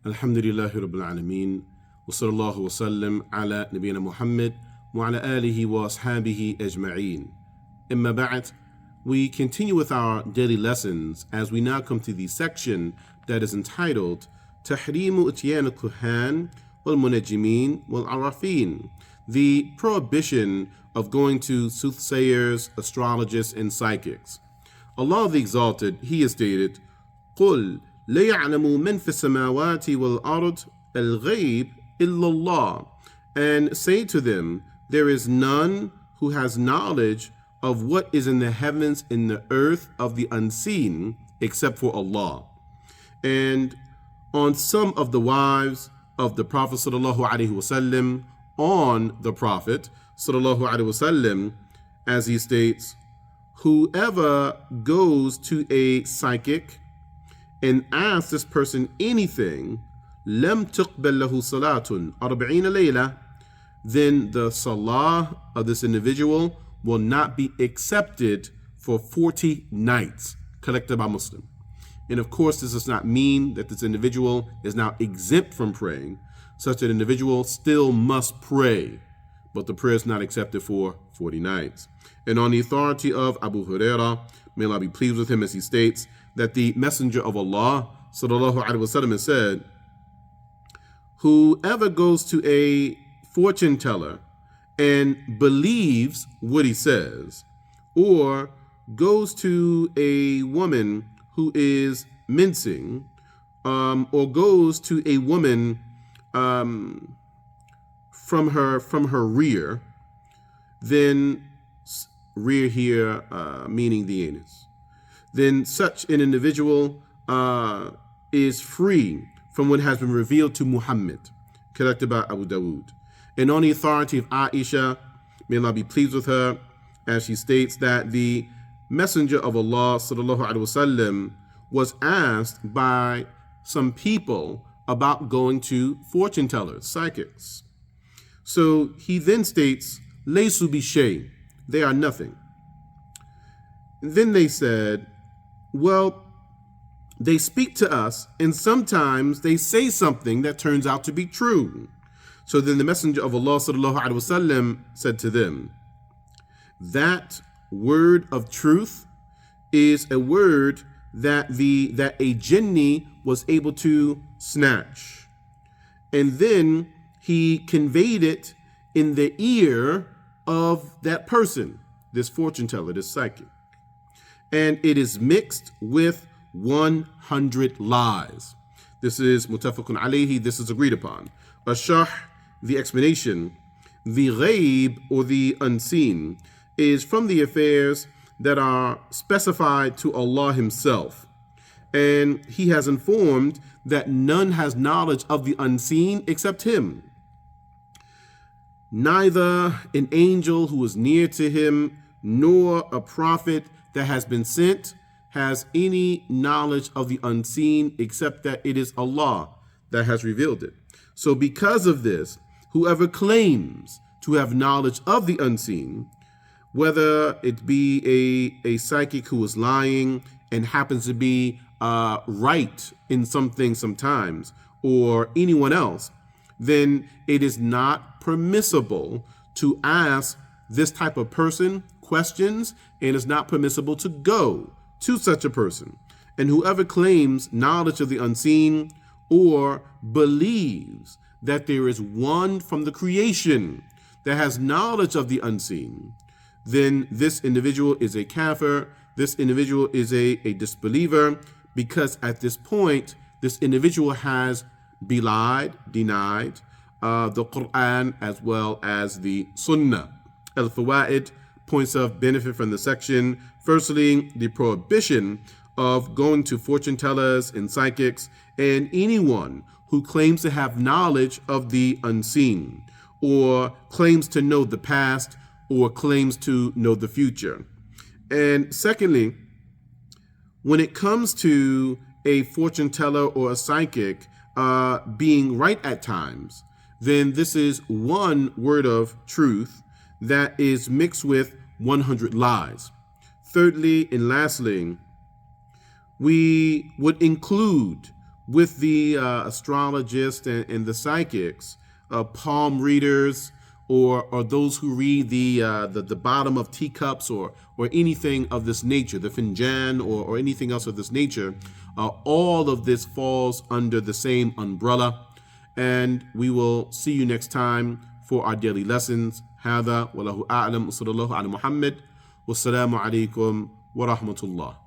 Alhamdulillahi Rabbil Alameen. Wa sallallahu wa sallam ala Nabiyyina Muhammad wa ala alihi wa ashabihi ajma'een. Imma ba'd, we continue with our daily lessons as we now come to the section that is entitled Tahrimu Ityan al-Kuhan wal-Munajjimin wal-Arafin, the prohibition of going to soothsayers, astrologists, and psychics. Allah the Exalted, He has stated, قُلْ لَا يَعْلَمُ مَنْ فِي السَّمَاوَاتِ وَالْأَرْضِ الْغَيْبِ إِلَّا اللَّهِ. And say to them, there is none who has knowledge of what is in the heavens and the earth of the unseen except for Allah. And on some of the wives of the Prophet sallallahu alaihi wasallam, on the Prophet sallallahu alaihi wasallam, as he states, whoever goes to a psychic and asks this person anything, لم تقبل له صلاة 40 ليلة, then the salah of this individual will not be accepted for 40 nights, collected by Muslim. And of course, this does not mean that this individual is now exempt from praying. Such an individual still must pray, but the prayer is not accepted for 40 nights. And on the authority of Abu Hurairah, may Allah be pleased with him, as he states that the Messenger of Allah sallallahu alaihi wasallam has said, whoever goes to a fortune teller and believes what he says, or goes to a woman who is mincing, or goes to a woman from her rear, then rear here meaning the anus, then such an individual is free from what has been revealed to Muhammad, collected by Abu Dawood. And on the authority of Aisha, may Allah be pleased with her, as she states that the Messenger of Allah sallallahu alaihi wasallam was asked by some people about going to fortune tellers, psychics. So he then states, Laysu bi shay, they are nothing. And then they said, well, they speak to us, and sometimes they say something that turns out to be true. So then the Messenger of Allah sallallahu alaihi wasallam said to them, that word of truth is a word that a jinni was able to snatch. And then he conveyed it in the ear of that person, this fortune teller, this psychic. And it is mixed with 100 lies. This is muttafaqun alayhi, this is agreed upon. Asharh, the explanation, the ghaib, or the unseen, is from the affairs that are specified to Allah Himself. And He has informed that none has knowledge of the unseen except Him. Neither an angel who is near to Him, nor a prophet that has been sent has any knowledge of the unseen except that it is Allah that has revealed it. So because of this, whoever claims to have knowledge of the unseen, whether it be a psychic who is lying and happens to be right in some things sometimes, or anyone else, then it is not permissible to ask this type of person questions, and it's not permissible to go to such a person. And whoever claims knowledge of the unseen or believes that there is one from the creation that has knowledge of the unseen, then this individual is a kafir, this individual is a disbeliever, because at this point, this individual has belied, denied the Quran as well as the Sunnah. Al-Fawaid, points of benefit from the section. Firstly, the prohibition of going to fortune tellers and psychics and anyone who claims to have knowledge of the unseen, or claims to know the past, or claims to know the future. And secondly, when it comes to a fortune teller or a psychic being right at times, then this is one word of truth that is mixed with 100 lies. Thirdly and lastly, we would include with the astrologists and the psychics, palm readers, or those who read the bottom of teacups or anything of this nature, the finjan or anything else of this nature, all of this falls under the same umbrella. And we will see you next time for our daily lessons. هذا والله أعلم وصلى الله على محمد والسلام عليكم ورحمة الله.